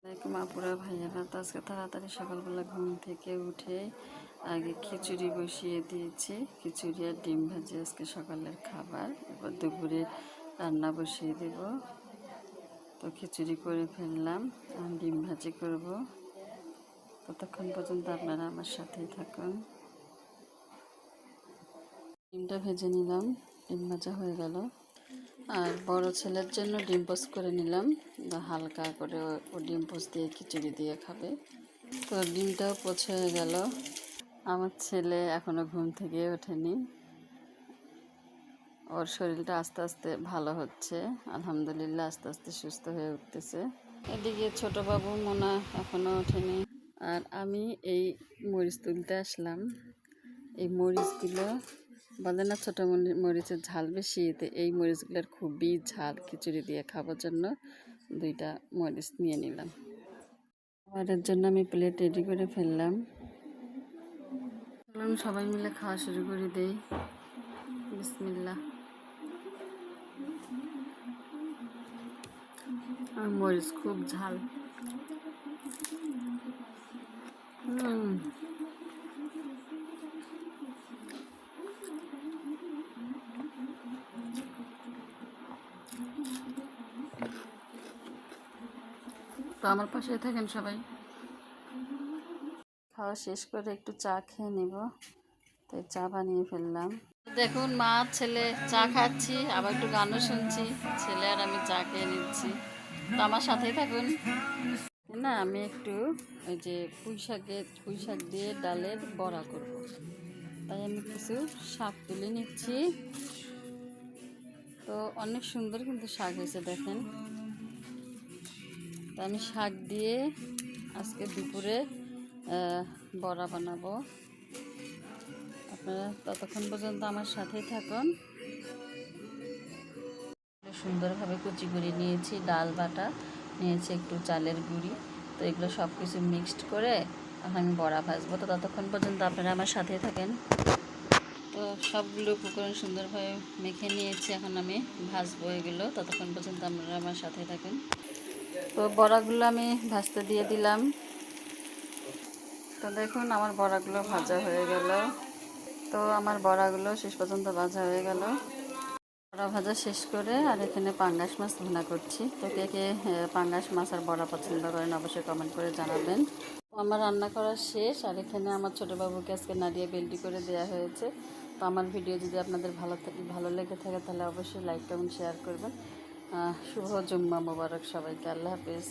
আসসালামাইকুম আপুরা ভাইয়ারা। তো আজকে তাড়াতাড়ি সকালবেলা ঘুম থেকে উঠে আগে খিচুড়ি বসিয়ে দিয়েছি। খিচুড়ি আর ডিম ভাজি আজকে সকালের খাবার। এবার দুপুরে রান্না বসিয়ে দেব। তো খিচুড়ি করে ফেললাম আর ডিম ভাজি করব। ততক্ষণ পর্যন্ত আপনারা আমার সাথেই থাকুন। ডিমটা ভেজে নিলাম, ডিম ভাজা হয়ে গেল। আর বড় ছেলের জন্য ডিম পোস্ট করে নিলাম, হালকা করে ও ডিম পোস্ট দিয়ে খিচুড়ি দিয়ে খাবে। তো ডিমটাও পোচ হয়ে গেল। আমার ছেলে এখনও ঘুম থেকে ওঠেনি, ওর শরীরটা আস্তে আস্তে ভালো হচ্ছে, আলহামদুলিল্লাহ আস্তে আস্তে সুস্থ হয়ে উঠতেছে। এদিকে ছোট বাবু মোনা এখনও ওঠেনি। আর আমি এই মরিচ তুলতে আসলাম। এই মরিচগুলো বলে না ছোটো মরিচের ঝাল বেশি, এই মরিচগুলোর খুবই ঝাল। খিচুড়ি দিয়ে খাবার জন্য দুইটা মরিচ নিয়ে নিলাম। খাবারের জন্য আমি প্লেট রেডি করে ফেললাম। সবাই মিলে খাওয়া শুরু করে দেই। বিসমিল্লাহ। আর মরিচ খুব ঝাল। তো আমার পাশে থাকেন সবাই। খাওয়া শেষ করে একটু চা খেয়ে নেব, তাই চা বানিয়ে ফেললাম। দেখুন মা ছেলে চা খাচ্ছি, আবার একটু গানও শুনছি। ছেলে আর আমি চা খেয়ে নিচ্ছি। তো আমার সাথেই থাকুন। না আমি একটু ওই যে পুঁই শাক দিয়ে ডালের বড়া করব, তাই আমি কিছু শাক তুলে নিচ্ছি। তো অনেক সুন্দর কিন্তু শাক হয়েছে দেখেন। তো আমি শাক দিয়ে আজকে দুপুরে বড়া বানাবো। আপনারা ততক্ষণ পর্যন্ত আমার সাথেই থাকুন। সুন্দরভাবে কুচি করে নিয়েছি, ডাল বাটা নিয়েছি, একটু চালের গুঁড়ি। তো এগুলো সব কিছু মিক্সড করে এখন আমি বড়া ভাজবো। তো ততক্ষণ পর্যন্ত আপনারা আমার সাথেই থাকেন। তো সবগুলো উপকরণ সুন্দরভাবে মেখে নিয়েছি, এখন আমি ভাজবো এগুলো। ততক্ষণ পর্যন্ত আপনারা আমার সাথেই থাকেন। তো বড়াগুলো আমি ভাজতে দিয়ে দিলাম। তো দেখুন আমার বড়াগুলো ভাজা হয়ে গেল। তো আমার বড়াগুলো শেষ পর্যন্ত ভাজা হয়ে গেল। বড়া ভাজা শেষ করে আর এখানে পাঙ্গাস মাছ ভুনা করছি। তো কে কে পাঙ্গাস মাছ আর বড়া পছন্দ করেন অবশ্যই কমেন্ট করে জানাবেন। আমার রান্না করা শেষ, আর এখানে আমার ছোটো বাবুকে আজকে নাড়িয়ে বেল্টি করে দেওয়া হয়েছে। তো আমার ভিডিও যদি আপনাদের ভালো লেগে থাকে তাহলে অবশ্যই লাইক কমেন্ট শেয়ার করবেন। শুভ জুম্মা মোবারক সবাইকে। আল্লাহ হাফেজ।